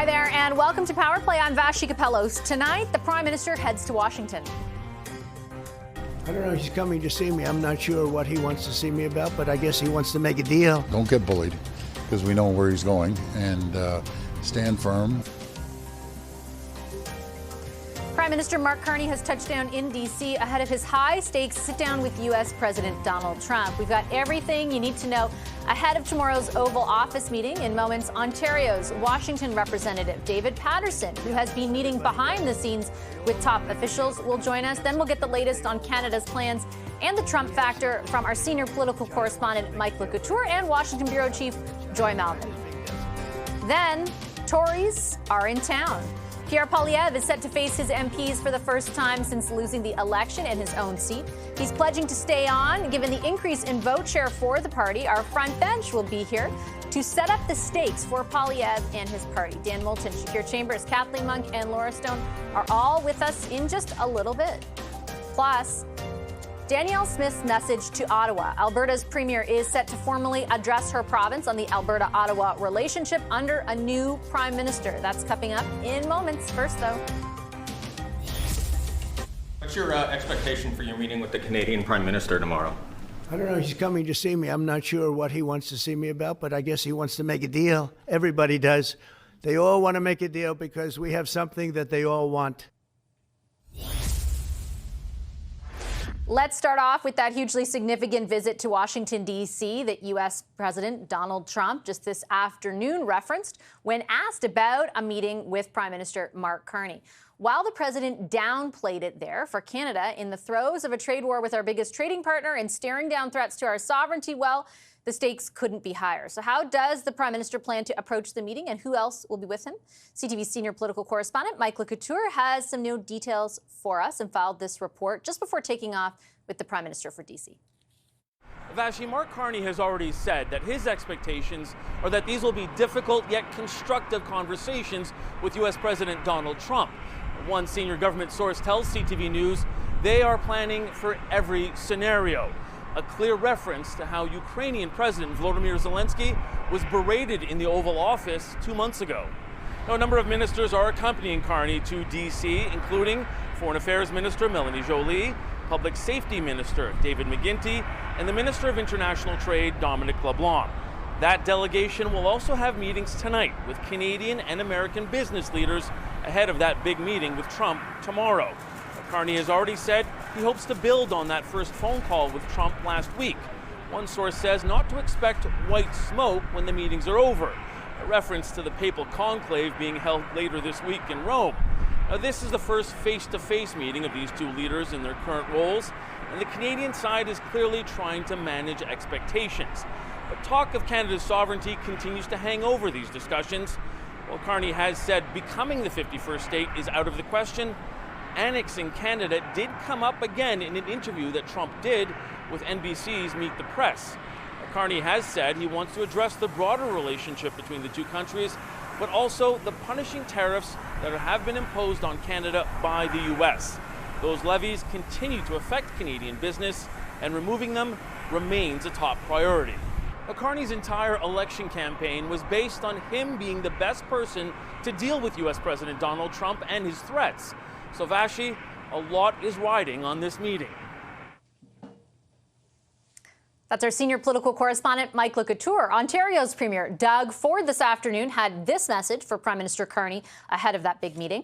Hi there, and welcome to Power Play. I'm Vashi Capellos. Tonight, the Prime Minister heads to Washington. I don't know, he's coming to see me. I'm not sure what he wants to see me about, but I guess he wants to make a deal. Don't get bullied, because we know where he's going, and stand firm. Prime Minister Mark Carney has touched down in D.C. ahead of his high-stakes sit-down with U.S. President Donald Trump. We've got everything you need to know ahead of tomorrow's Oval Office meeting. In moments, Ontario's Washington representative David Patterson, who has been meeting behind the scenes with top officials, will join us. Then we'll get the latest on Canada's plans and the Trump factor from our senior political correspondent Mike Couture and Washington Bureau Chief Joy Malvin. Then, Tories are in town. Pierre Poilievre is set to face his MPs for the first time since losing the election in his own seat. He's pledging to stay on. Given the increase in vote share for the party, our front bench will be here to set up the stakes for Poilievre and his party. Dan Moulton, Shakir Chambers, Kathleen Monk, and Laura Stone are all with us in just a little bit. Plus, Danielle Smith's message to Ottawa. Alberta's premier is set to formally address her province on the Alberta-Ottawa relationship under a new prime minister. That's coming up in moments. First, though. What's your expectation for your meeting with the Canadian Prime Minister tomorrow? I don't know, he's coming to see me. I'm not sure what he wants to see me about, but I guess he wants to make a deal. Everybody does. They all want to make a deal because we have something that they all want. Let's start off with that hugely significant visit to Washington, D.C. that U.S. President Donald Trump just this afternoon referenced when asked about a meeting with Prime Minister Mark Carney. While the president downplayed it there for Canada in the throes of a trade war with our biggest trading partner and staring down threats to our sovereignty, well, the stakes couldn't be higher. So how does the Prime Minister plan to approach the meeting, and who else will be with him? CTV senior political correspondent Mike Couture has some new details for us and filed this report just before taking off with the Prime Minister for D.C. Vashi, Mark Carney has already said that his expectations are that these will be difficult yet constructive conversations with U.S. President Donald Trump. One senior government source tells CTV News they are planning for every scenario. A clear reference to how Ukrainian President Volodymyr Zelensky was berated in the Oval Office 2 months ago. Now, a number of ministers are accompanying Carney to D.C., including Foreign Affairs Minister Melanie Joly, Public Safety Minister David McGuinty, and the Minister of International Trade Dominic LeBlanc. That delegation will also have meetings tonight with Canadian and American business leaders ahead of that big meeting with Trump tomorrow. Carney has already said he hopes to build on that first phone call with Trump last week. One source says not to expect white smoke when the meetings are over, a reference to the papal conclave being held later this week in Rome. Now, this is the first face-to-face meeting of these two leaders in their current roles, and the Canadian side is clearly trying to manage expectations. But talk of Canada's sovereignty continues to hang over these discussions. While Carney has said becoming the 51st state is out of the question, annexing Canada did come up again in an interview that Trump did with NBC's Meet the Press. Carney has said he wants to address the broader relationship between the two countries, but also the punishing tariffs that have been imposed on Canada by the U.S. Those levies continue to affect Canadian business, and removing them remains a top priority. Carney's entire election campaign was based on him being the best person to deal with U.S. President Donald Trump and his threats. So, Vashi, a lot is riding on this meeting. That's our senior political correspondent, Mike Couture. Ontario's Premier Doug Ford this afternoon had this message for Prime Minister Carney ahead of that big meeting.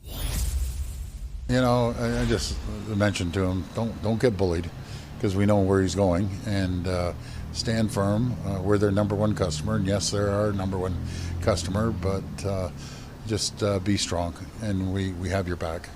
You know, I just mentioned to him, don't get bullied, because we know where he's going, and stand firm. We're their number one customer, and yes, they're our number one customer, but just be strong, and we have your back.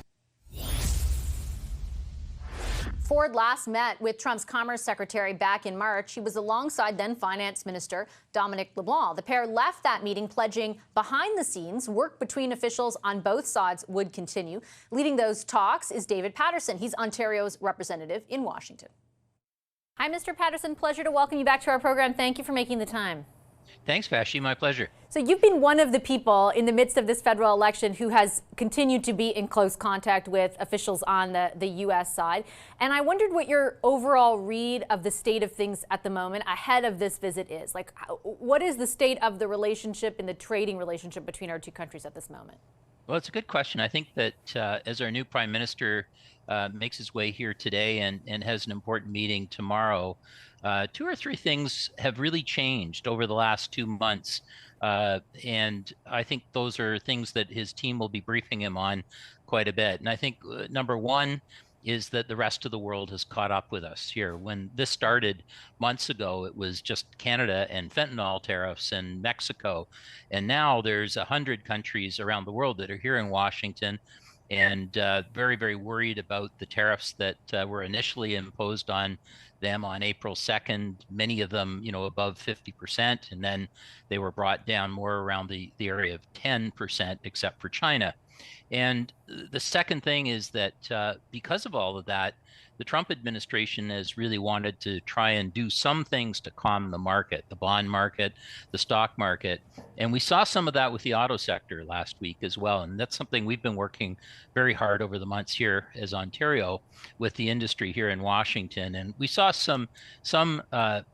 Ford last met with Trump's Commerce Secretary back in March. He was alongside then Finance Minister Dominic LeBlanc. The pair left that meeting pledging behind the scenes work between officials on both sides would continue. Leading those talks is David Patterson. He's Ontario's representative in Washington. Hi, Mr. Patterson. Pleasure to welcome you back to our program. Thank you for making the time. Thanks, Vashi. My pleasure. So you've been one of the people in the midst of this federal election who has continued to be in close contact with officials on the U.S. side. And I wondered what your overall read of the state of things at the moment ahead of this visit is. Like, what is the state of the relationship and the trading relationship between our two countries at this moment? Well, it's a good question. I think that as our new prime minister makes his way here today and has an important meeting tomorrow, two or three things have really changed over the last 2 months. And I think those are things that his team will be briefing him on quite a bit. And I think number one is that the rest of the world has caught up with us here. When this started months ago, it was just Canada and fentanyl tariffs and Mexico. And now there's 100 countries around the world that are here in Washington and very, very worried about the tariffs that were initially imposed on them on April 2nd, many of them, above 50%, and then they were brought down more around the area of 10%, except for China. And the second thing is that because of all of that, the Trump administration has really wanted to try and do some things to calm the market, the bond market, the stock market. And we saw some of that with the auto sector last week as well. And that's something we've been working very hard over the months here as Ontario with the industry here in Washington. And we saw some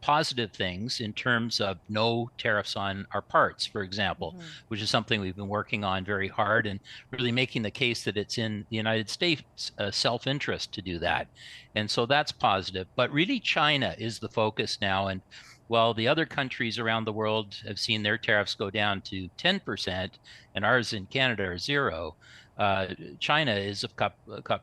positive things in terms of no tariffs on our parts, for example, which is something we've been working on very hard and really making the case that it's in the United States' self-interest to do that. And so that's positive. But really, China is the focus now. And while the other countries around the world have seen their tariffs go down to 10% and ours in Canada are 0, China is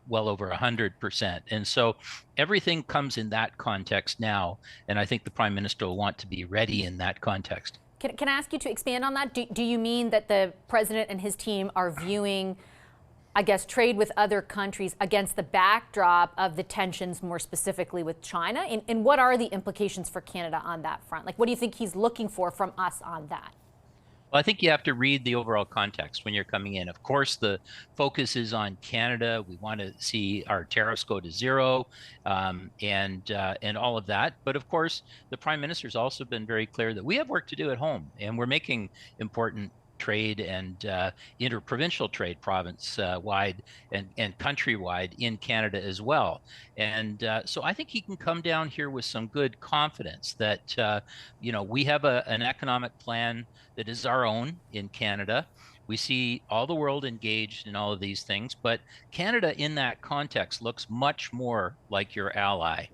well over 100%. And so everything comes in that context now. And I think the Prime Minister will want to be ready in that context. Can I ask you to expand on that? Do you mean that the president and his team are viewing, I guess, trade with other countries against the backdrop of the tensions more specifically with China? And what are the implications for Canada on that front? Like, what do you think he's looking for from us on that? Well, I think you have to read the overall context when you're coming in. Of course, the focus is on Canada. We want to see our tariffs go to 0 and all of that. But of course, the Prime Minister's also been very clear that we have work to do at home, and we're making important trade and interprovincial trade province-wide and country-wide in Canada as well. And so I think he can come down here with some good confidence that, we have an economic plan that is our own in Canada. We see all the world engaged in all of these things, but Canada in that context looks much more like your ally.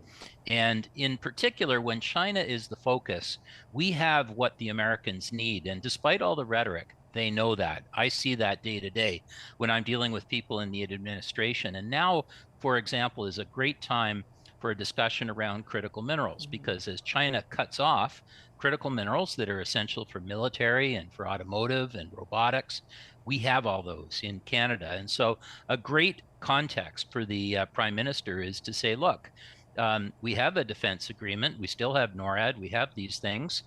And in particular, when China is the focus, we have what the Americans need. And despite all the rhetoric, they know that. I see that day to day when I'm dealing with people in the administration. And now, for example, is a great time for a discussion around critical minerals, because as China cuts off critical minerals that are essential for military and for automotive and robotics, we have all those in Canada. And so a great context for the Prime Minister is to say, look, we have a defense agreement. We still have NORAD. We have these things.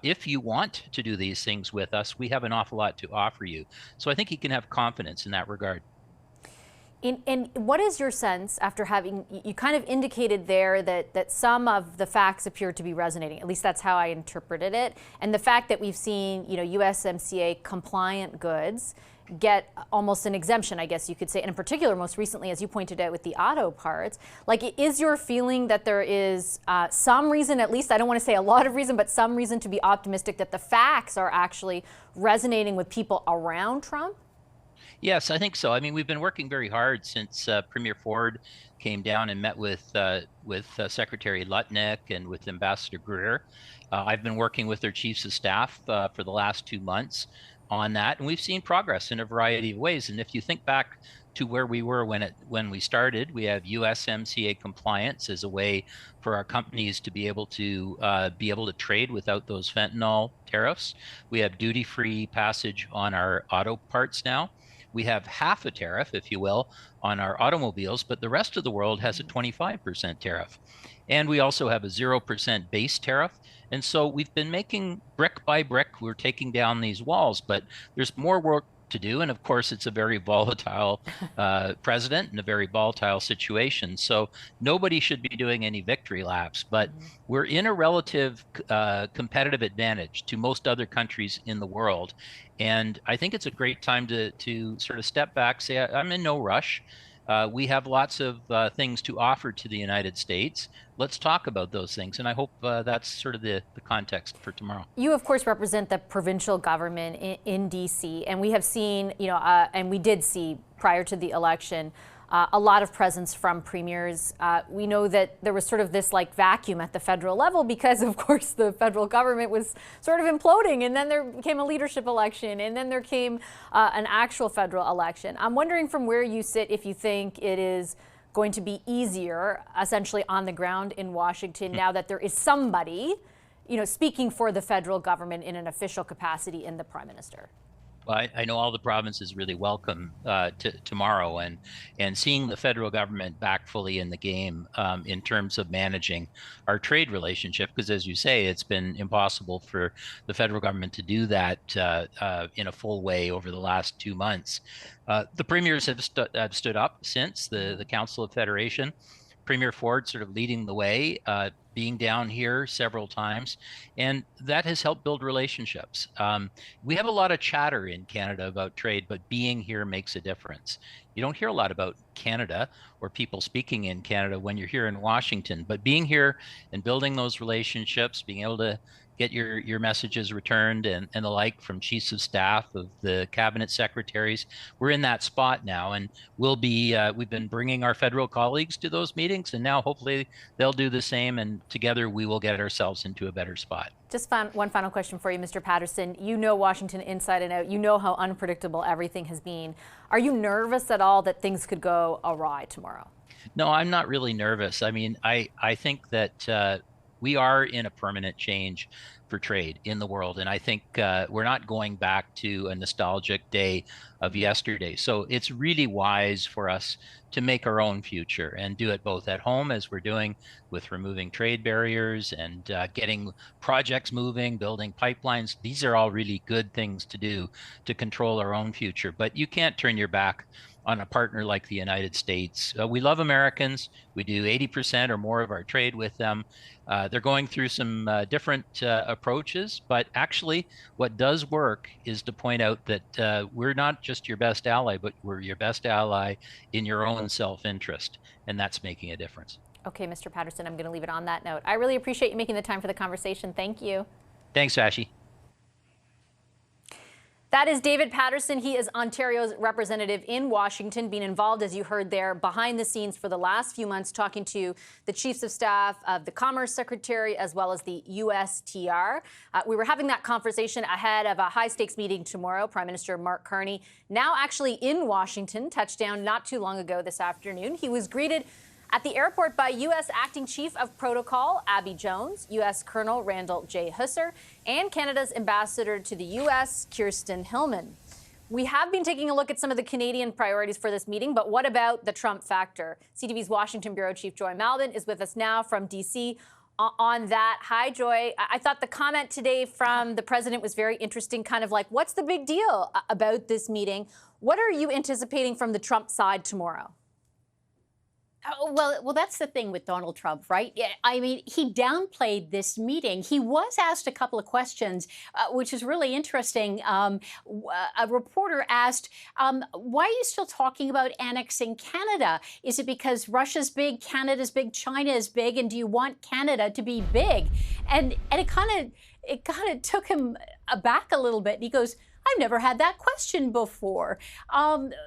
If you want to do these things with us, we have an awful lot to offer you. So I think he can have confidence in that regard. And what is your sense after having, you kind of indicated there that some of the facts appear to be resonating, at least that's how I interpreted it, and the fact that we've seen, USMCA compliant goods get almost an exemption, I guess you could say, and in particular, most recently, as you pointed out with the auto parts, like, is your feeling that there is some reason, at least, I don't want to say a lot of reason, but some reason to be optimistic that the facts are actually resonating with people around Trump? Yes, I think so. I mean, we've been working very hard since Premier Ford came down and met with Secretary Lutnick and with Ambassador Greer. I've been working with their chiefs of staff for the last 2 months on that, and we've seen progress in a variety of ways. And if you think back to where we were when we started, we have USMCA compliance as a way for our companies to be able to trade without those fentanyl tariffs. We have duty-free passage on our auto parts now. We have half a tariff, if you will, on our automobiles, but the rest of the world has a 25% tariff. And we also have a 0% base tariff. And so we've been making brick by brick, we're taking down these walls, but there's more work to do. And of course, it's a very volatile president and a very volatile situation. So nobody should be doing any victory laps, but we're in a relative competitive advantage to most other countries in the world. And I think it's a great time to sort of step back, say, I'm in no rush. We have lots of things to offer to the United States. Let's talk about those things. And I hope that's sort of the context for tomorrow. You, of course, represent the provincial government in D.C. And we have seen, and we did see prior to the election, a lot of presence from premiers. We know that there was sort of this like vacuum at the federal level because, of course, the federal government was sort of imploding, and then there came a leadership election, and then there came an actual federal election. I'm wondering from where you sit if you think it is going to be easier, essentially on the ground in Washington, now that there is somebody, speaking for the federal government in an official capacity in the Prime Minister. Well, I know all the provinces really welcome tomorrow, and seeing the federal government back fully in the game in terms of managing our trade relationship, because as you say, it's been impossible for the federal government to do that in a full way over the last 2 months. The premiers have stood up since the Council of Federation. Premier Ford sort of leading the way, being down here several times, and that has helped build relationships. We have a lot of chatter in Canada about trade, but being here makes a difference. You don't hear a lot about Canada or people speaking in Canada when you're here in Washington, but being here and building those relationships, being able to get your messages returned and the like from chiefs of staff of the cabinet secretaries. We're in that spot now, and we'll be, we've been bringing our federal colleagues to those meetings, and now hopefully they'll do the same, and together we will get ourselves into a better spot. Just one final question for you, Mr. Patterson. You know Washington inside and out. You know how unpredictable everything has been. Are you nervous at all that things could go awry tomorrow? No, I'm not really nervous. I mean, I think that we are in a permanent change for trade in the world. And I think we're not going back to a nostalgic day of yesterday. So it's really wise for us to make our own future and do it both at home, as we're doing with removing trade barriers and getting projects moving, building pipelines. These are all really good things to do to control our own future. But you can't turn your back on a partner like the United States. We love Americans. We do 80% or more of our trade with them. They're going through some different approaches, but actually what does work is to point out that we're not just your best ally, but we're your best ally in your own self-interest, and that's making a difference. Okay, Mr. Patterson, I'm going to leave it on that note. I really appreciate you making the time for the conversation. Thank you. Thanks, Vashi. That is David Patterson. He is Ontario's representative in Washington, being involved, as you heard there, behind the scenes for the last few months, talking to the chiefs of staff of the Commerce Secretary as well as the USTR. We were having that conversation ahead of a high-stakes meeting tomorrow. Prime Minister Mark Carney, now actually in Washington, touched down not too long ago this afternoon. He was greeted at the airport by U.S. Acting Chief of Protocol Abby Jones, U.S. Colonel Randall J. Husser, and Canada's Ambassador to the U.S., Kirsten Hillman. We have been taking a look at some of the Canadian priorities for this meeting, but what about the Trump factor? CTV's Washington Bureau Chief Joy Malvin is with us now from D.C. on that. Hi, Joy. I thought the comment today from the president was very interesting, kind of like, what's the big deal about this meeting? What are you anticipating from the Trump side tomorrow? Well, that's the thing with Donald Trump, right? Yeah, I mean, he downplayed this meeting. He was asked a couple of questions, which is really interesting. A reporter asked, why are you still talking about annexing Canada? Is it because Russia's big, Canada's big, China is big, and do you want Canada to be big? And it kind of took him aback a little bit. And he goes, I've never had that question before. But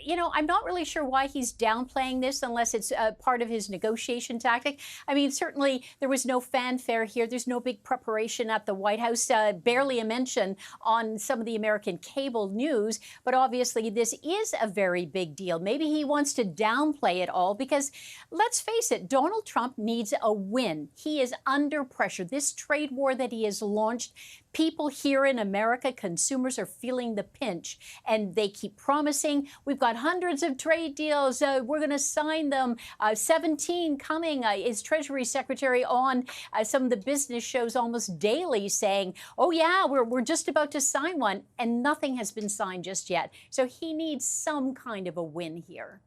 you know, I'm not really sure why he's downplaying this unless it's part of his negotiation tactic. I mean, certainly there was no fanfare here. There's no big preparation at the White House, barely a mention on some of the American cable news. But obviously this is a very big deal. Maybe he wants to downplay it all because, let's face it, Donald Trump needs a win. He is under pressure. This trade war that he has launched, people here in America, consumers, are feeling the pinch, and they keep promising, we've got hundreds of trade deals, we're going to sign them, 17 coming. Is Treasury Secretary on some of the business shows almost daily saying, oh yeah, we're just about to sign one, and nothing has been signed just yet. So he needs some kind of a win here.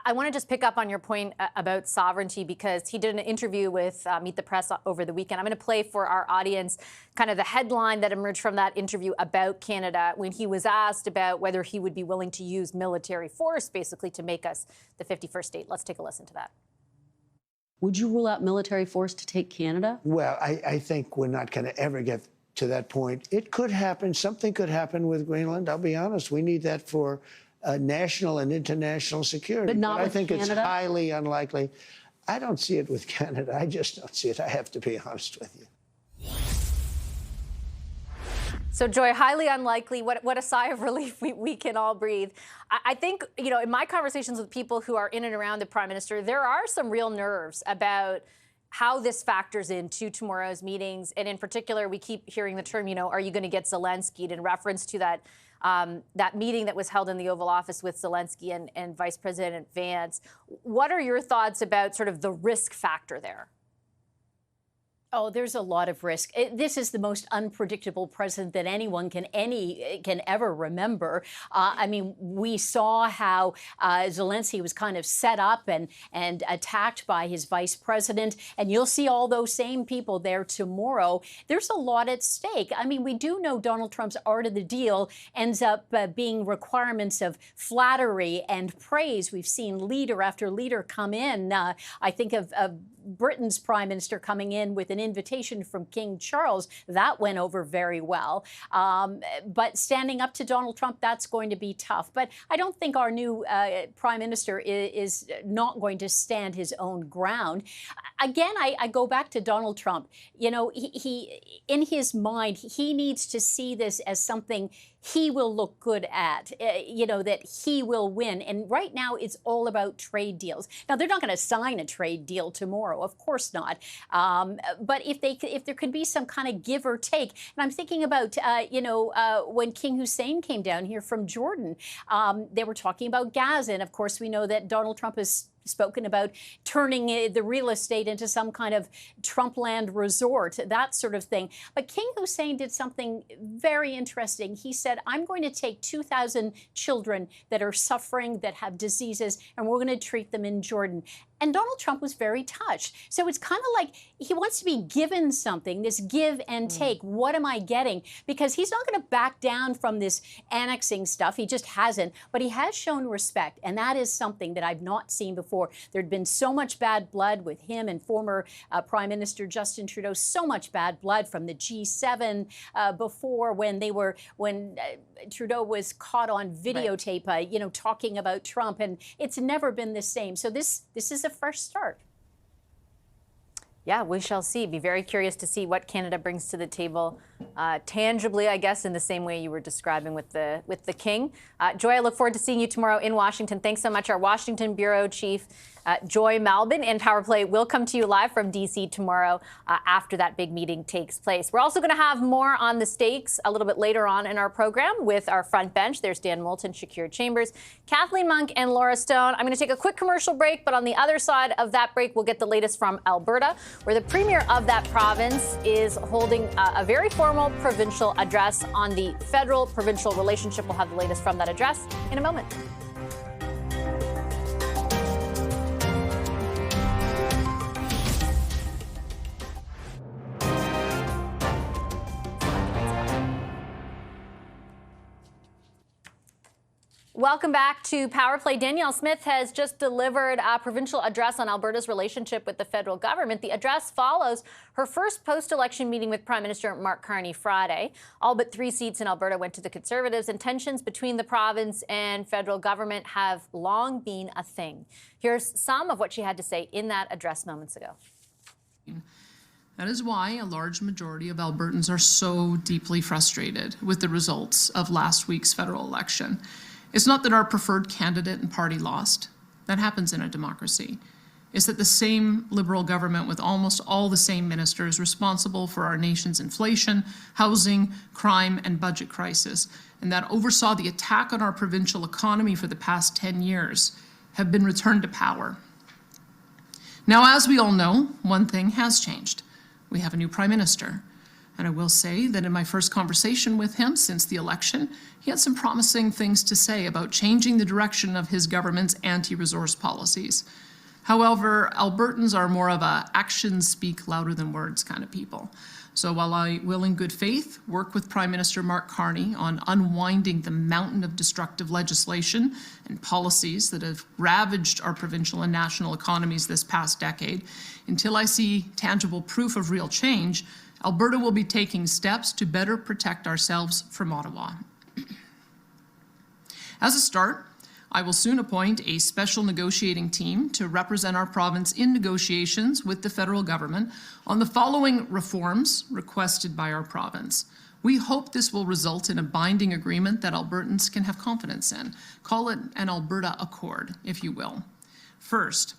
I want to just pick up on your point about sovereignty, because he did an interview with Meet the Press over the weekend. I'm going to play for our audience kind of the headline that emerged from that interview about Canada when he was asked about whether he would be willing to use military force, basically to make us the 51st state. Let's take a listen to that. Would you rule out military force to take Canada? Well, I think we're not going to ever get to that point. It could happen. Something could happen with Greenland. I'll be honest. We need that for national and international security. But not with I think Canada? It's highly unlikely. I don't see it with Canada. I just don't see it. I have to be honest with you. So, Joy, highly unlikely. What a sigh of relief we can all breathe. I think, you know, in my conversations with people who are in and around the Prime Minister, there are some real nerves about how this factors into tomorrow's meetings. And in particular, we keep hearing the term, you know, are you going to get Zelensky, in reference to that that meeting that was held in the Oval Office with Zelensky and Vice President Vance. What are your thoughts about sort of the risk factor there? Oh, there's a lot of risk. This is the most unpredictable president that anyone can ever remember. I mean, we saw how Zelensky was kind of set up and attacked by his vice president, and you'll see all those same people there tomorrow. There's a lot at stake. I mean, we do know Donald Trump's art of the deal ends up being requirements of flattery and praise. We've seen leader after leader come in. I think of Britain's prime minister coming in with an invitation from King Charles. That went over very well. But standing up to Donald Trump, that's going to be tough. But I don't think our new prime minister is not going to stand his own ground. Again, I go back to Donald Trump. You know, he in his mind, he needs to see this as something he will look good at, you know, that he will win. And right now, it's all about trade deals. Now, they're not going to sign a trade deal tomorrow, of course not. But if there could be some kind of give or take, and I'm thinking about, you know, when King Hussein came down here from Jordan, they were talking about Gaza. And of course, we know that Donald Trump has spoken about turning the real estate into some kind of Trumpland resort, that sort of thing. But King Hussein did something very interesting. He said, I'm going to take 2,000 children that are suffering, that have diseases, and we're going to treat them in Jordan. And Donald Trump was very touched. So it's kind of like he wants to be given something, this give and take. What am I getting? Because he's not going to back down from this annexing stuff. He just hasn't. But he has shown respect. And that is something that I've not seen before. There'd been so much bad blood with him and former Prime Minister Justin Trudeau, so much bad blood from the G7 before when Trudeau was caught on videotape, you know, talking about Trump. And it's never been the same. So this is a fresh start. Yeah, we shall see. Be very curious to see what Canada brings to the table, tangibly, I guess, in the same way you were describing with the King. Joy, I look forward to seeing you tomorrow in Washington. Thanks so much. Our Washington Bureau Chief, Joy Malbon, and Power Play will come to you live from D.C. tomorrow after that big meeting takes place. We're also going to have more on the stakes a little bit later on in our program with our front bench. There's Dan Moulton, Shakir Chambers, Kathleen Monk, and Laura Stone. I'm going to take a quick commercial break, but on the other side of that break, we'll get the latest from Alberta, where the premier of that province is holding a very formal provincial address on the federal-provincial relationship. We'll have the latest from that address in a moment. Welcome back to Power Play. Danielle Smith has just delivered a provincial address on Alberta's relationship with the federal government. The address follows her first post-election meeting with Prime Minister Mark Carney Friday. All but 3 seats in Alberta went to the Conservatives, and tensions between the province and federal government have long been a thing. Here's some of what she had to say in that address moments ago. That is why a large majority of Albertans are so deeply frustrated with the results of last week's federal election. It's not that our preferred candidate and party lost. That happens in a democracy. is that the same Liberal government with almost all the same ministers responsible for our nation's inflation, housing, crime, and budget crisis, and that oversaw the attack on our provincial economy for the past 10 years, have been returned to power. Now, as we all know, one thing has changed. We have a new Prime Minister. And I will say that in my first conversation with him since the election, he had some promising things to say about changing the direction of his government's anti-resource policies. However, Albertans are more of a actions speak louder than words kind of people. So while I will in good faith work with Prime Minister Mark Carney on unwinding the mountain of destructive legislation and policies that have ravaged our provincial and national economies this past decade, until I see tangible proof of real change, Alberta will be taking steps to better protect ourselves from Ottawa. As a start, I will soon appoint a special negotiating team to represent our province in negotiations with the federal government on the following reforms requested by our province. We hope this will result in a binding agreement that Albertans can have confidence in. Call it an Alberta Accord, if you will. First,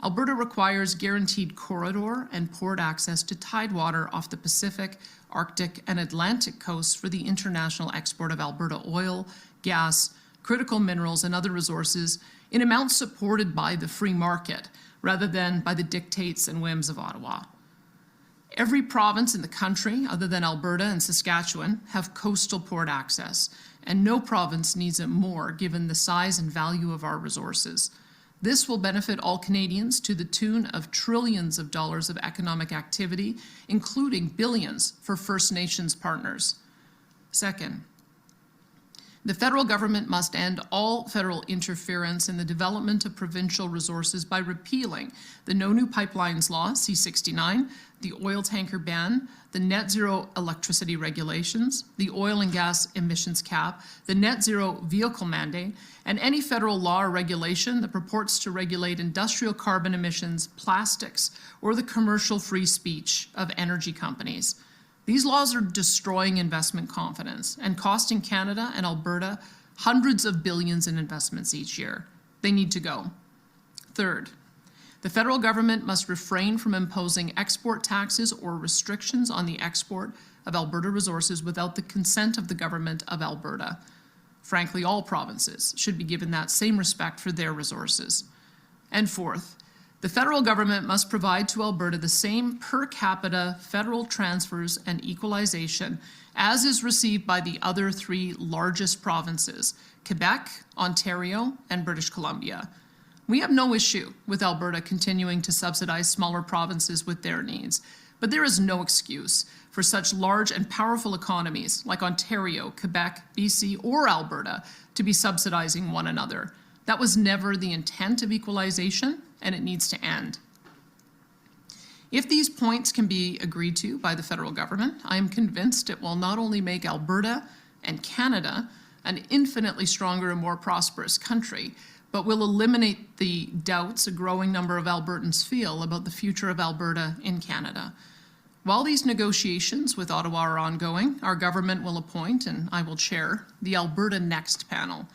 Alberta requires guaranteed corridor and port access to tidewater off the Pacific, Arctic, and Atlantic coasts for the international export of Alberta oil, gas, critical minerals, and other resources in amounts supported by the free market rather than by the dictates and whims of Ottawa. Every province in the country, other than Alberta and Saskatchewan, have coastal port access, and no province needs it more given the size and value of our resources. This will benefit all Canadians to the tune of trillions of dollars of economic activity, including billions for First Nations partners. Second, the federal government must end all federal interference in the development of provincial resources by repealing the No New Pipelines Law, C-69, the oil tanker ban, the net zero electricity regulations, the oil and gas emissions cap, the net zero vehicle mandate, and any federal law or regulation that purports to regulate industrial carbon emissions, plastics, or the commercial free speech of energy companies. These laws are destroying investment confidence and costing Canada and Alberta hundreds of billions in investments each year. They need to go. Third, the federal government must refrain from imposing export taxes or restrictions on the export of Alberta resources without the consent of the government of Alberta. Frankly, all provinces should be given that same respect for their resources. And fourth, the federal government must provide to Alberta the same per capita federal transfers and equalization as is received by the other three largest provinces, Quebec, Ontario, and British Columbia. We have no issue with Alberta continuing to subsidize smaller provinces with their needs, but there is no excuse for such large and powerful economies like Ontario, Quebec, BC, or Alberta to be subsidizing one another. That was never the intent of equalization, and it needs to end. If these points can be agreed to by the federal government, I am convinced it will not only make Alberta and Canada an infinitely stronger and more prosperous country, but will eliminate the doubts a growing number of Albertans feel about the future of Alberta in Canada. While these negotiations with Ottawa are ongoing, our government will appoint, and I will chair, the Alberta Next panel.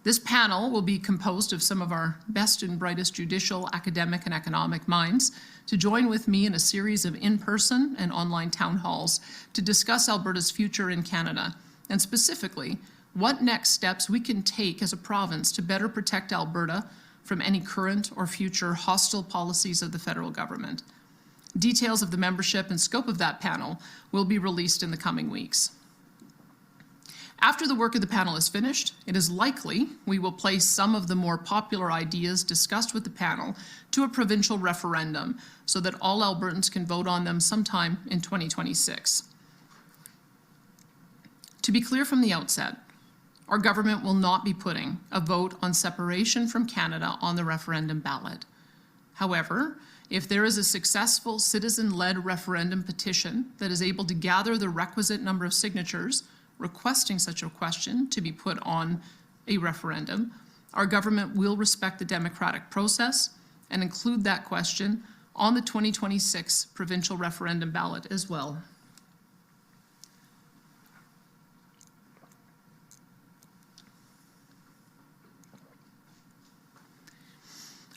This panel will be composed of some of our best and brightest judicial, academic, and economic minds to join with me in a series of in-person and online town halls to discuss Alberta's future in Canada, and specifically, what next steps we can take as a province to better protect Alberta from any current or future hostile policies of the federal government. Details of the membership and scope of that panel will be released in the coming weeks. After the work of the panel is finished, it is likely we will place some of the more popular ideas discussed with the panel to a provincial referendum so that all Albertans can vote on them sometime in 2026. To be clear from the outset, our government will not be putting a vote on separation from Canada on the referendum ballot. However, if there is a successful citizen-led referendum petition that is able to gather the requisite number of signatures requesting such a question to be put on a referendum, our government will respect the democratic process and include that question on the 2026 provincial referendum ballot as well.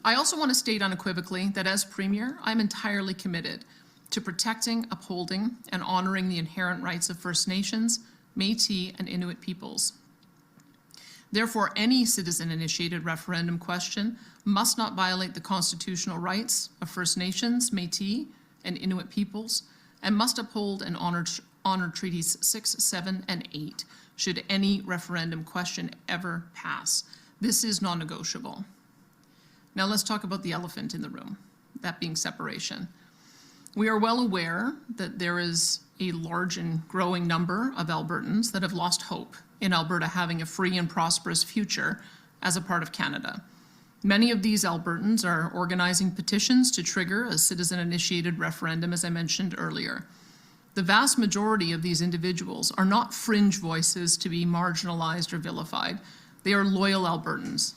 I also want to state unequivocally that as Premier, I'm entirely committed to protecting, upholding, and honoring the inherent rights of First Nations, Métis, and Inuit peoples. Therefore, any citizen-initiated referendum question must not violate the constitutional rights of First Nations, Métis, and Inuit peoples, and must uphold and honor Treaties 6, 7, and 8 should any referendum question ever pass. This is non-negotiable. Now let's talk about the elephant in the room, that being separation. We are well aware that there is a large and growing number of Albertans that have lost hope in Alberta having a free and prosperous future as a part of Canada. Many of these Albertans are organizing petitions to trigger a citizen-initiated referendum, as I mentioned earlier. The vast majority of these individuals are not fringe voices to be marginalized or vilified. They are loyal Albertans.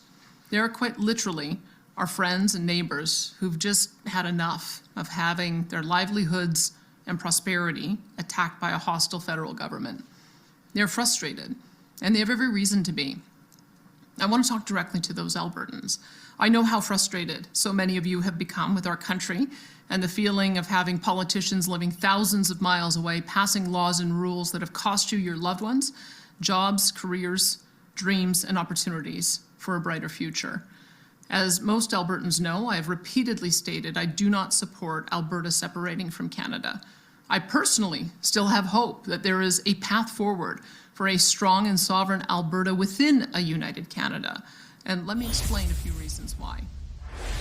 They are quite literally our friends and neighbors who've just had enough of having their livelihoods and prosperity attacked by a hostile federal government. They're frustrated, and they have every reason to be. I want to talk directly to those Albertans. I know how frustrated so many of you have become with our country and the feeling of having politicians living thousands of miles away, passing laws and rules that have cost you your loved ones, jobs, careers, dreams, and opportunities for a brighter future. As most Albertans know, I have repeatedly stated I do not support Alberta separating from Canada. I personally still have hope that there is a path forward for a strong and sovereign Alberta within a united Canada. And let me explain a few reasons why.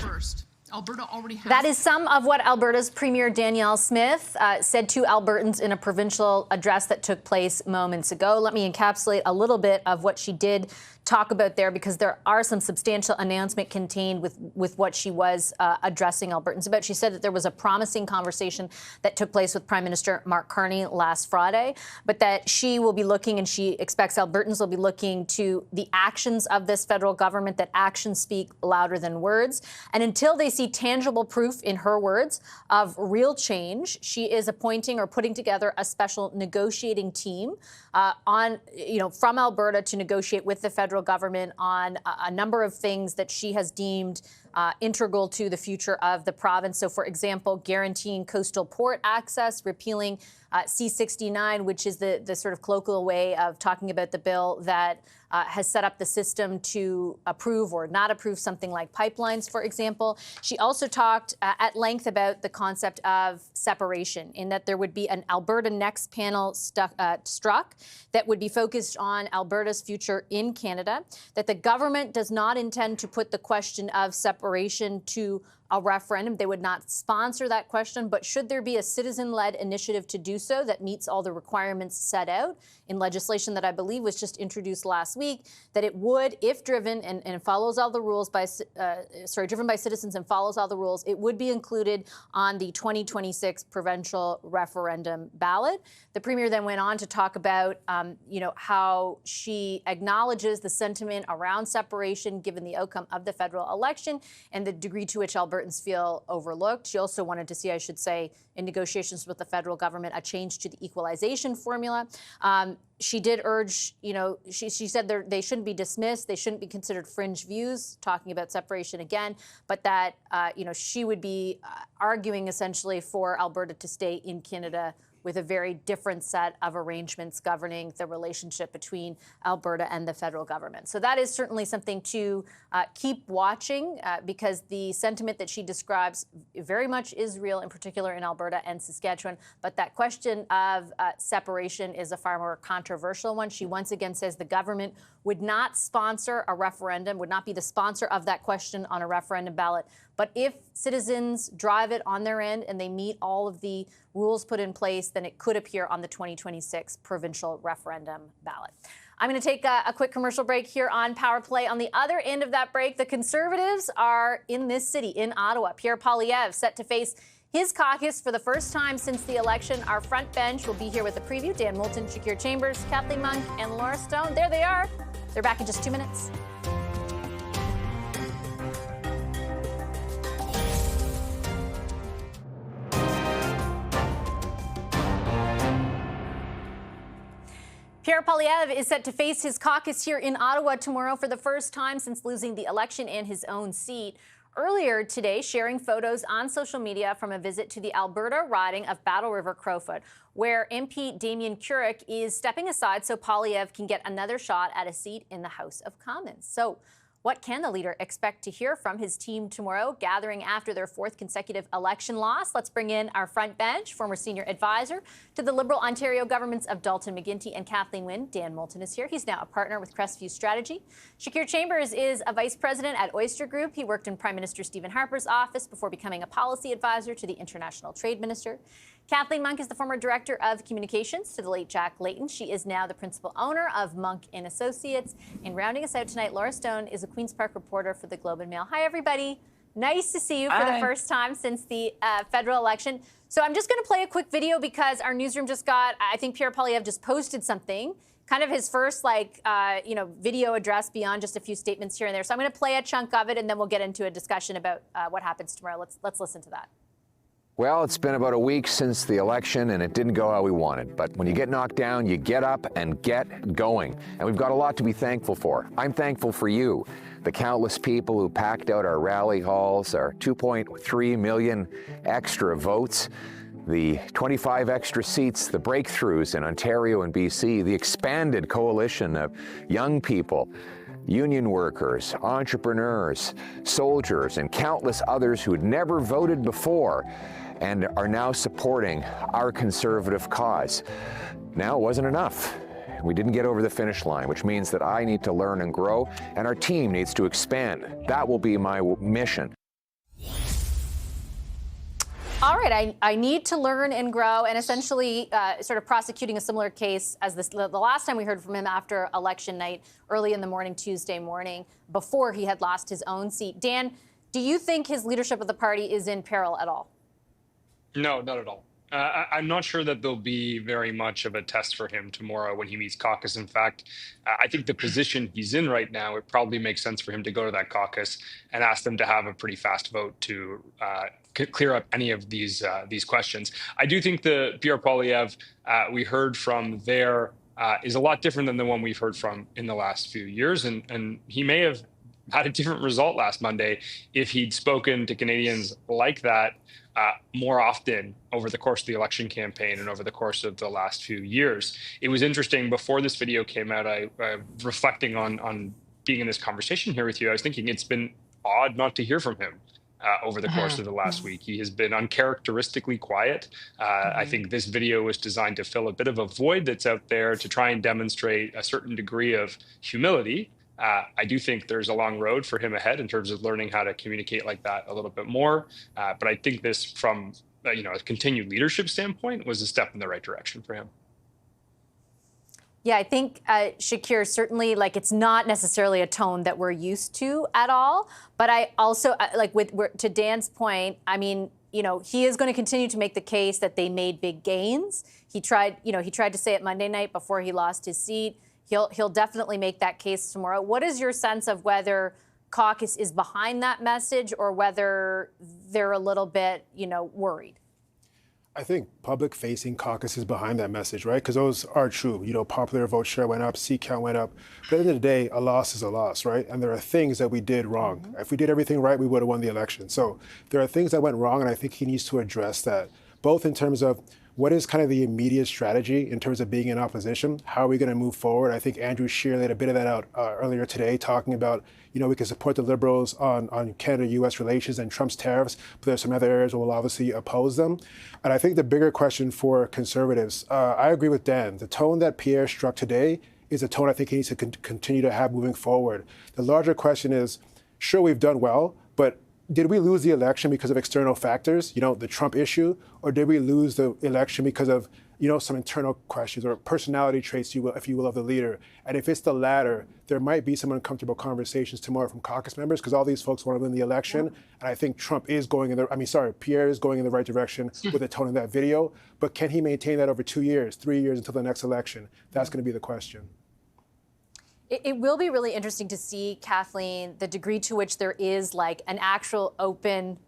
First, Alberta already has... That is some of what Alberta's Premier Danielle Smith said to Albertans in a provincial address that took place moments ago. Let me encapsulate a little bit of what she did talk about there, because there are some substantial announcement contained with what she was addressing Albertans about. She said that there was a promising conversation that took place with Prime Minister Mark Carney last Friday, but that she will be looking, and she expects Albertans will be looking to the actions of this federal government, that actions speak louder than words. And until they see tangible proof, in her words, of real change, she is appointing or putting together a special negotiating team from Alberta to negotiate with the federal government on a number of things that she has deemed integral to the future of the province. So, for example, guaranteeing coastal port access, repealing C-69, which is the sort of colloquial way of talking about the bill that has set up the system to approve or not approve something like pipelines, for example. She also talked at length about the concept of separation, in that there would be an Alberta Next panel struck that would be focused on Alberta's future in Canada, that the government does not intend to put the question of separation to a referendum. They would not sponsor that question, but should there be a citizen-led initiative to do so that meets all the requirements set out in legislation that I believe was just introduced last week, that it would, if driven and follows all the rules by, driven by citizens and follows all the rules, it would be included on the 2026 provincial referendum ballot. The Premier then went on to talk about, how she acknowledges the sentiment around separation given the outcome of the federal election and the degree to which Albertans feel overlooked. She also wanted to see, I should say, in negotiations with the federal government, a change to the equalization formula. She did urge, she said they shouldn't be dismissed, they shouldn't be considered fringe views, talking about separation again, but that, she would be arguing essentially for Alberta to stay in Canada with a very different set of arrangements governing the relationship between Alberta and the federal government. So that is certainly something to keep watching, because the sentiment that she describes very much is real, in particular in Alberta and Saskatchewan. But that question of separation is a far more controversial one. She once again says the government would not sponsor a referendum, would not be the sponsor of that question on a referendum ballot. But if citizens drive it on their end and they meet all of the rules put in place, then it could appear on the 2026 provincial referendum ballot. I'm going to take a quick commercial break here on Power Play. On the other end of that break, the Conservatives are in this city, in Ottawa. Pierre Poilievre set to face his caucus for the first time since the election. Our front bench will be here with a preview. Dan Moulton, Shakir Chambers, Kathleen Monk, and Laura Stone. There they are. They're back in just 2 minutes. Pierre Poilievre is set to face his caucus here in Ottawa tomorrow for the first time since losing the election and his own seat. earlier today sharing photos on social media from a visit to the Alberta riding of Battle River Crowfoot, where MP Damien Curick is stepping aside so Poilievre can get another shot at a seat in the House of Commons. So what can the leader expect to hear from his team tomorrow, gathering after their fourth consecutive election loss? Let's bring in our front bench, former senior advisor to the Liberal Ontario governments of Dalton McGuinty and Kathleen Wynne. Dan Moulton is here. He's now a partner with Crestview Strategy. Shakir Chambers is a vice president at Oyster Group. He worked in Prime Minister Stephen Harper's office before becoming a policy advisor to the International Trade Minister. Kathleen Monk is the former director of communications to the late Jack Layton. She is now the principal owner of Monk & Associates. And rounding us out tonight, Laura Stone is a Queen's Park reporter for the Globe and Mail. Hi, everybody. Nice to see you for the first time since the federal election. So I'm just going to play a quick video because our newsroom just got, I think Pierre Poilievre just posted something, kind of his first video address beyond just a few statements here and there. So I'm going to play a chunk of it and then we'll get into a discussion about what happens tomorrow. Let's listen to that. Well, it's been about a week since the election, and it didn't go how we wanted. But when you get knocked down, you get up and get going. And we've got a lot to be thankful for. I'm thankful for you, the countless people who packed out our rally halls, our 2.3 million extra votes, the 25 extra seats, the breakthroughs in Ontario and BC, the expanded coalition of young people, union workers, entrepreneurs, soldiers, and countless others who had never voted before and are now supporting our conservative cause. Now, it wasn't enough. We didn't get over the finish line, which means that I need to learn and grow, and our team needs to expand. That will be my mission. All right, I need to learn and grow, and essentially sort of prosecuting a similar case as the last time we heard from him after election night, early in the morning, Tuesday morning, before he had lost his own seat. Dan, do you think his leadership of the party is in peril at all? No, not at all. I'm not sure that there'll be very much of a test for him tomorrow when he meets caucus. In fact, I think the position he's in right now, it probably makes sense for him to go to that caucus and ask them to have a pretty fast vote to clear up any of these questions. I do think the Pierre Poilievre we heard from there is a lot different than the one we've heard from in the last few years, and he may have had a different result last Monday if he'd spoken to Canadians like that more often over the course of the election campaign and over the course of the last few years. It was interesting, before this video came out, I reflecting on being in this conversation here with you, I was thinking it's been odd not to hear from him over the course of the last week. He has been uncharacteristically quiet. I think this video was designed to fill a bit of a void that's out there, to try and demonstrate a certain degree of humility. I do think there's a long road for him ahead in terms of learning how to communicate like that a little bit more. But I think this, from a continued leadership standpoint, was a step in the right direction for him. Yeah, I think, Shakir, certainly, it's not necessarily a tone that we're used to at all. But I also, to Dan's point, I mean, he is going to continue to make the case that they made big gains. He tried to say it Monday night before he lost his seat. He'll definitely make that case tomorrow. What is your sense of whether caucus is behind that message or whether they're a little bit, worried? I think public-facing caucus is behind that message, right? Because those are true. Popular vote share went up, seat count went up. But at the end of the day, a loss is a loss, right? And there are things that we did wrong. Mm-hmm. If we did everything right, we would have won the election. So there are things that went wrong, and I think he needs to address that, both in terms of what is kind of the immediate strategy in terms of being in opposition? How are we going to move forward? I think Andrew Scheer laid a bit of that out earlier today, talking about, we can support the Liberals on Canada-U.S. relations and Trump's tariffs, but there's some other areas where we'll obviously oppose them. And I think the bigger question for Conservatives, I agree with Dan. The tone that Pierre struck today is a tone I think he needs to continue to have moving forward. The larger question is, sure, we've done well, but did we lose the election because of external factors, the Trump issue, or did we lose the election because of, some internal questions or personality traits, if you will, of the leader? And if it's the latter, there might be some uncomfortable conversations tomorrow from caucus members, because all these folks want to win the election. And I think Pierre is going in the right direction with the tone in that video. But can he maintain that over 2 years, 3 years until the next election? That's going to be the question. It will be really interesting to see, Kathleen, the degree to which there is an actual open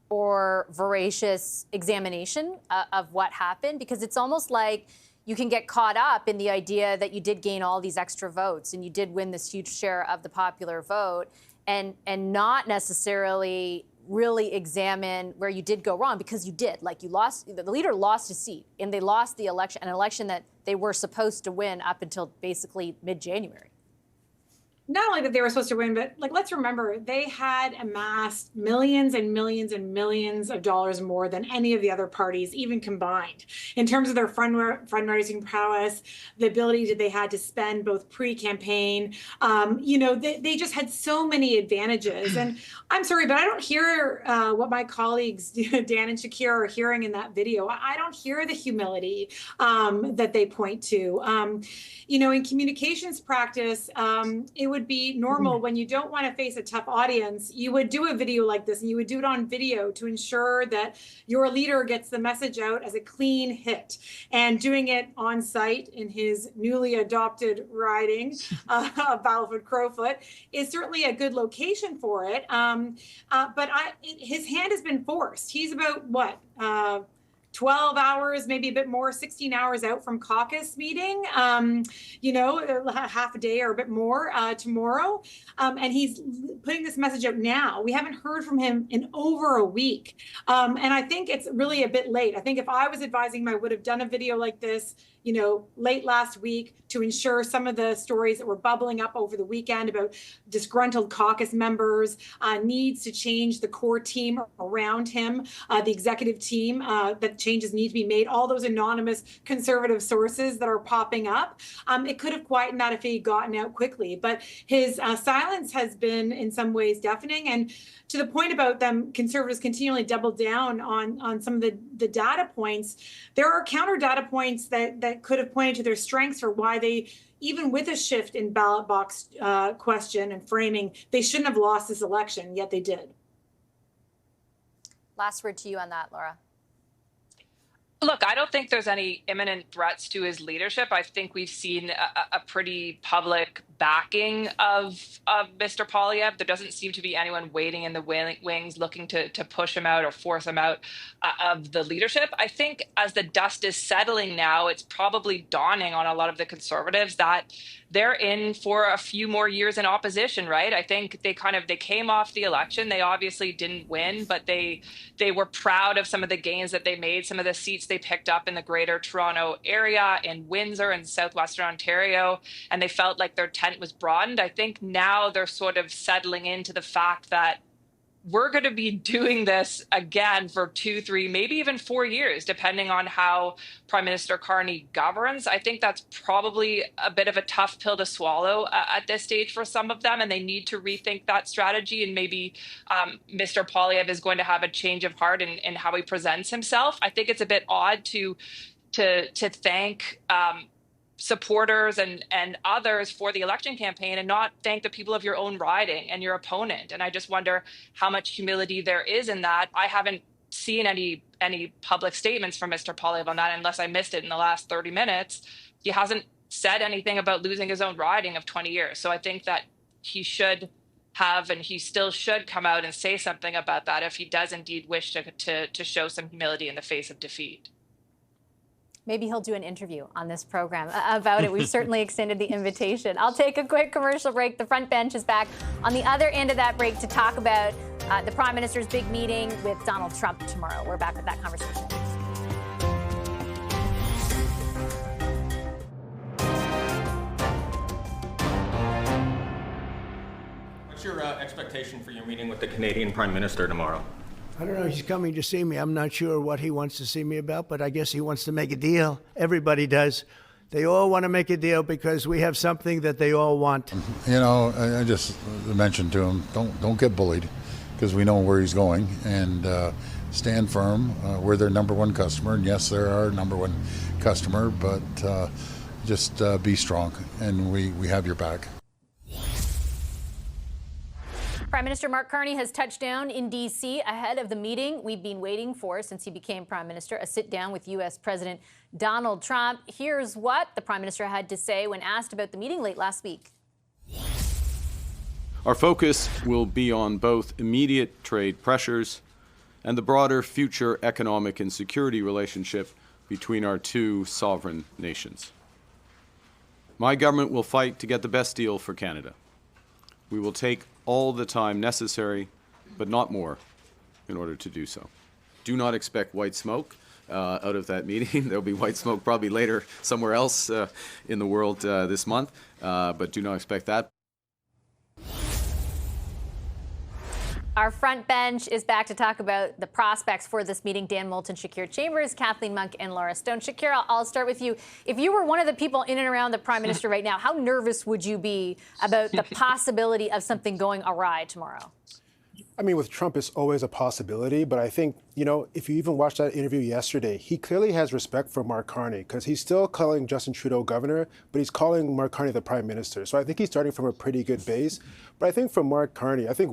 or voracious examination of what happened, because it's almost like you can get caught up in the idea that you did gain all these extra votes and you did win this huge share of the popular vote. and not necessarily really examine where you did go wrong, because you did. Like, you lost, the leader lost his seat, and they lost the election, an election that they were supposed to win up until basically mid-January. Not only that they were supposed to win, but like, let's remember, they had amassed millions and millions and millions of dollars more than any of the other parties, even combined, in terms of their fundraising prowess, the ability that they had to spend both pre-campaign. You know, they just had so many advantages. And I'm sorry, but I don't hear what my colleagues, Dan and Shakir, are hearing in that video. I don't hear the humility that they point to. You know, in communications practice, it would be normal when you don't want to face a tough audience, you would do a video like this, and you would do it on video to ensure that your leader gets the message out as a clean hit. And doing it on site in his newly adopted riding, Battlefield Crowfoot, is certainly a good location for it. But his hand has been forced. He's about, what, 12 hours, maybe a bit more, 16 hours out from caucus meeting, you know, half a day or a bit more tomorrow. And he's putting this message out now. We haven't heard from him in over a week. And I think it's really a bit late. I think if I was advising him, I would have done a video like this, you know, late last week, to ensure some of the stories that were bubbling up over the weekend about disgruntled caucus members, needs to change the core team around him, the executive team, that changes need to be made, all those anonymous conservative sources that are popping up. It could have quietened that if he had gotten out quickly. But his silence has been in some ways deafening. And to the point about them, conservatives continually double down on some of the data points, there are counter data points that could have pointed to their strengths for why they, even with a shift in ballot box question and framing, they shouldn't have lost this election, yet they did. Last word to you on that, Laura. Look, I don't think there's any imminent threats to his leadership. I think we've seen a pretty public backing of Mr. Poilievre. There doesn't seem to be anyone waiting in the wings looking to push him out or force him out of the leadership. I think as the dust is settling now, it's probably dawning on a lot of the conservatives that they're in for a few more years in opposition, right? I think they came off the election. They obviously didn't win, but they were proud of some of the gains that they made, some of the seats they picked up in the Greater Toronto area, in Windsor and Southwestern Ontario, and they felt like their tent was broadened. I think now they're sort of settling into the fact that we're going to be doing this again for 2, 3, maybe even 4 years, depending on how Prime Minister Carney governs. I think that's probably a bit of a tough pill to swallow at this stage for some of them, and they need to rethink that strategy. And maybe Mr. Poilievre is going to have a change of heart in how he presents himself. I think it's a bit odd to thank supporters and others for the election campaign and not thank the people of your own riding and your opponent. And I just wonder how much humility there is in that. I haven't seen any public statements from Mr. Poilievre on that, unless I missed it in the last 30 minutes. He hasn't said anything about losing his own riding of 20 years. So I think that he should have, and he still should, come out and say something about that if he does indeed wish to show some humility in the face of defeat. Maybe he'll do an interview on this program about it. We've certainly extended the invitation. I'll take a quick commercial break. The front bench is back on the other end of that break to talk about the Prime Minister's big meeting with Donald Trump tomorrow. We're back with that conversation. What's your expectation for your meeting with the Canadian Prime Minister tomorrow? I don't know. He's coming to see me. I'm not sure what he wants to see me about, but I guess he wants to make a deal. Everybody does. They all want to make a deal because we have something that they all want. You know, I just mentioned to him, don't get bullied, because we know where he's going, and stand firm. We're their number one customer, and yes, they're our number one customer, but just be strong, and we have your back. Prime Minister Mark Carney has touched down in D.C. ahead of the meeting we've been waiting for since he became Prime Minister, a sit-down with U.S. President Donald Trump. Here's what the Prime Minister had to say when asked about the meeting late last week. Our focus will be on both immediate trade pressures and the broader future economic and security relationship between our two sovereign nations. My government will fight to get the best deal for Canada. We will take all the time necessary, but not more, in order to do so. Do not expect white smoke out of that meeting. There'll be white smoke probably later somewhere else in the world this month, but do not expect that. Our front bench is back to talk about the prospects for this meeting. Dan Moulton, Shakir Chambers, Kathleen Monk, and Laura Stone. Shakir, I'll start with you. If you were one of the people in and around the Prime Minister right now, how nervous would you be about the possibility of something going awry tomorrow? I mean, with Trump, it's always a possibility. But I think, if you even watched that interview yesterday, he clearly has respect for Mark Carney because he's still calling Justin Trudeau governor, but he's calling Mark Carney the prime minister. So I think he's starting from a pretty good base. But I think for Mark Carney, I think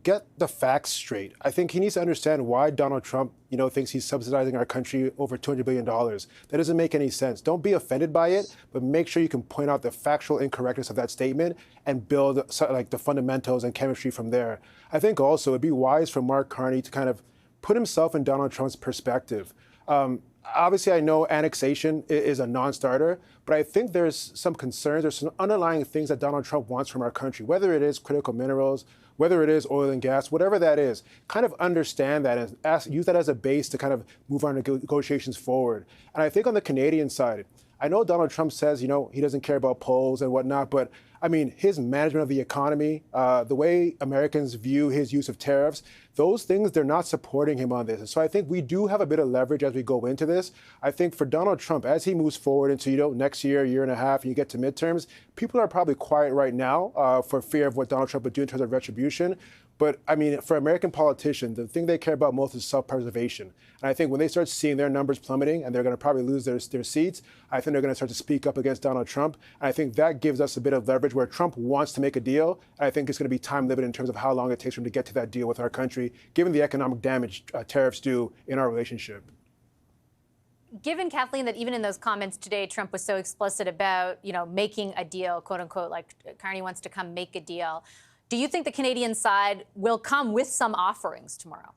get the facts straight. I think he needs to understand why Donald Trump, thinks he's subsidizing our country over $200 billion. That doesn't make any sense. Don't be offended by it, but make sure you can point out the factual incorrectness of that statement and build the fundamentals and chemistry from there. I think also it'd be wise for Mark Carney to kind of put himself in Donald Trump's perspective. Obviously, I know annexation is a non-starter, but I think there's some concerns. There's some underlying things that Donald Trump wants from our country, whether it is critical minerals, whether it is oil and gas, whatever that is, kind of understand that and use that as a base to kind of move our negotiations forward. And I think on the Canadian side, I know Donald Trump says, he doesn't care about polls and whatnot, but I mean, his management of the economy, the way Americans view his use of tariffs, those things, they're not supporting him on this. And so I think we do have a bit of leverage as we go into this. I think for Donald Trump, as he moves forward into, next year and a half, and you get to midterms, people are probably quiet right now for fear of what Donald Trump would do in terms of retribution. But I mean, for American politicians, the thing they care about most is self-preservation. And I think when they start seeing their numbers plummeting and they're going to probably lose their seats, I think they're going to start to speak up against Donald Trump. And I think that gives us a bit of leverage where Trump wants to make a deal. And I think it's going to be time limited in terms of how long it takes for him to get to that deal with our country, given the economic damage tariffs do in our relationship. Given, Kathleen, that even in those comments today, Trump was so explicit about, making a deal, quote unquote, like Carney wants to come make a deal. Do you think the Canadian side will come with some offerings tomorrow?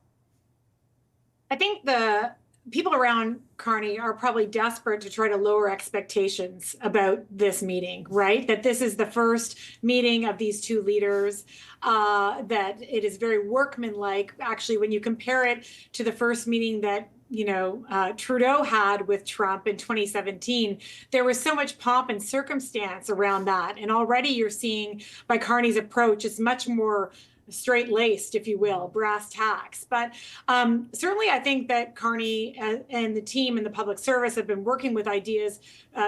I think the people around Carney are probably desperate to try to lower expectations about this meeting, right? That this is the first meeting of these two leaders, that it is very workmanlike. Actually, when you compare it to the first meeting that Trudeau had with Trump in 2017, there was so much pomp and circumstance around that. And already you're seeing by Carney's approach, it's much more straight-laced, if you will, brass tacks. But certainly I think that Carney and the team and the public service have been working with ideas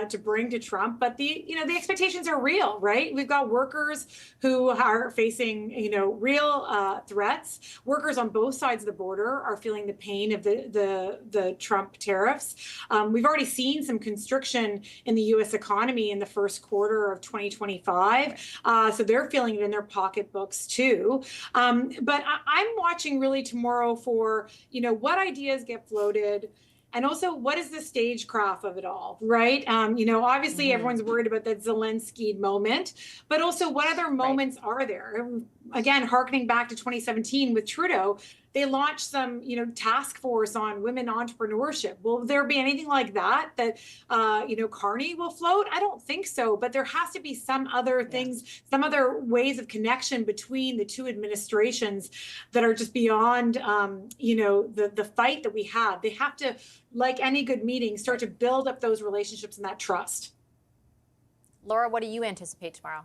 to bring to Trump. But the expectations are real, right? We've got workers who are facing, real threats. Workers on both sides of the border are feeling the pain of the Trump tariffs. We've already seen some constriction in the U.S. economy in the first quarter of 2025. So they're feeling it in their pocketbooks too. But I'm watching really tomorrow for, what ideas get floated and also what is the stagecraft of it all, right? Obviously everyone's worried about that Zelensky moment, but also what other moments are there? Again, hearkening back to 2017 with Trudeau, they launched some, task force on women entrepreneurship. Will there be anything like that Carney will float? I don't think so, but there has to be some other things, some other ways of connection between the two administrations that are just beyond, the fight that we have. They have to, like any good meeting, start to build up those relationships and that trust. Laura, what do you anticipate tomorrow?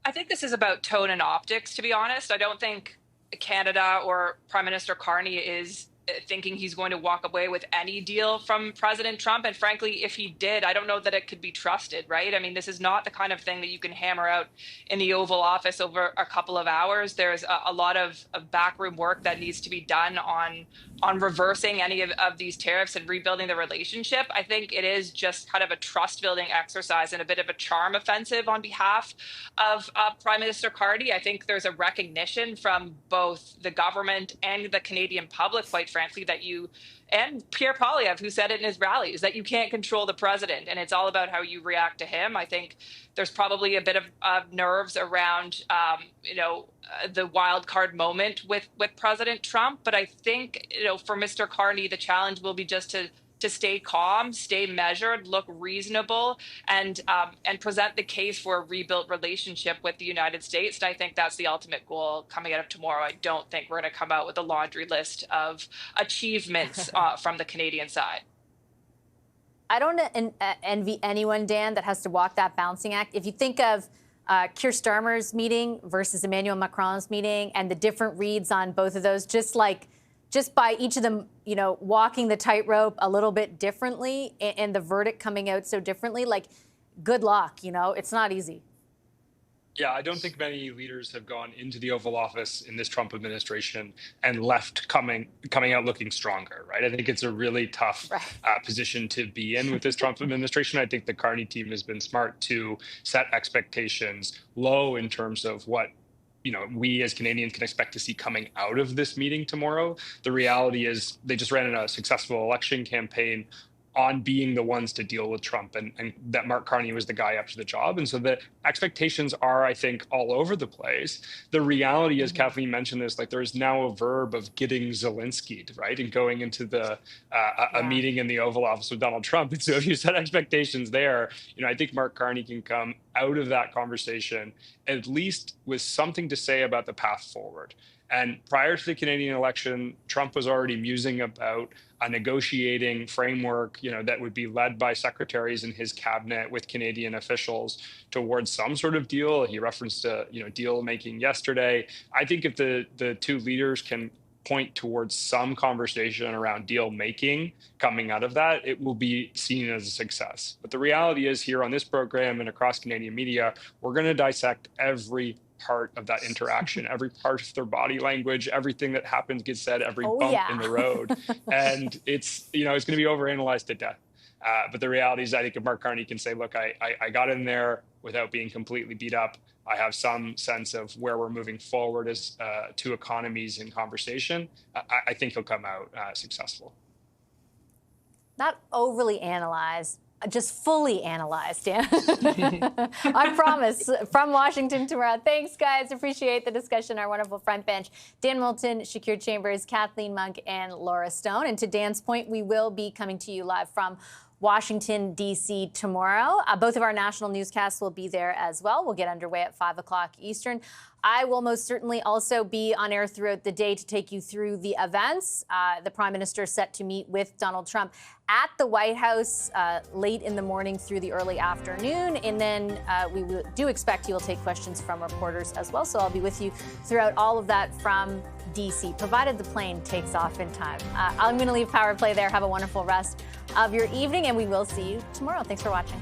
I think this is about tone and optics, to be honest. I don't think Canada or Prime Minister Carney is thinking he's going to walk away with any deal from President Trump. And frankly, if he did, I don't know that it could be trusted, right? I mean, this is not the kind of thing that you can hammer out in the Oval Office over a couple of hours. There's a lot of backroom work that needs to be done on reversing any of these tariffs and rebuilding the relationship. I think it is just kind of a trust building exercise and a bit of a charm offensive on behalf of Prime Minister Carney. I think there's a recognition from both the government and the Canadian public, quite frankly, that and Pierre Poilievre, who said it in his rallies, that you can't control the president and it's all about how you react to him. I think there's probably a bit of nerves around, the wild card moment with President Trump. But I think, for Mr. Carney, the challenge will be just to to stay calm, stay measured, look reasonable, and present the case for a rebuilt relationship with the United States. And I think that's the ultimate goal coming out of tomorrow. I don't think we're going to come out with a laundry list of achievements from the Canadian side. I don't envy anyone, Dan, that has to walk that balancing act. If you think of Keir Starmer's meeting versus Emmanuel Macron's meeting and the different reads on both of those, just by each of them, walking the tightrope a little bit differently and the verdict coming out so differently, good luck, it's not easy. Yeah, I don't think many leaders have gone into the Oval Office in this Trump administration and left coming out looking stronger, right? I think it's a really tough position to be in with this Trump administration. I think the Carney team has been smart to set expectations low in terms of what we as Canadians can expect to see coming out of this meeting tomorrow. The reality is they just ran a successful election campaign on being the ones to deal with Trump, and that Mark Carney was the guy up to the job. And so the expectations are, I think, all over the place. The reality is, Kathleen mentioned this, there's now a verb of getting Zelensky'd, right? And going into a meeting in the Oval Office with Donald Trump. And so if you set expectations there, I think Mark Carney can come out of that conversation at least with something to say about the path forward. And prior to the Canadian election, Trump was already musing about a negotiating framework, that would be led by secretaries in his cabinet with Canadian officials towards some sort of deal. He referenced deal making yesterday. I think if the two leaders can point towards some conversation around deal making coming out of that, it will be seen as a success. But the reality is, here on this program and across Canadian media, we're going to dissect every part of that interaction, every part of their body language, everything that happens gets said, every bump in the road. And it's going to be overanalyzed to death. But the reality is, I think if Mark Carney can say, look, I got in there without being completely beat up, I have some sense of where we're moving forward as two economies in conversation, I think he'll come out successful. Not overly analyzed, just fully analyzed, Dan. I promise. From Washington tomorrow. Thanks, guys. Appreciate the discussion. Our wonderful front bench. Dan Moulton, Shakir Chambers, Kathleen Monk, and Laura Stone. And to Dan's point, we will be coming to you live from Washington, D.C. tomorrow. Both of our national newscasts will be there as well. We'll get underway at 5 o'clock Eastern. I will most certainly also be on air throughout the day to take you through the events. The Prime Minister is set to meet with Donald Trump at the White House late in the morning through the early afternoon. And then we do expect you will take questions from reporters as well. So I'll be with you throughout all of that from D.C., provided the plane takes off in time. I'm going to leave Power Play there. Have a wonderful rest of your evening, and we will see you tomorrow. Thanks for watching.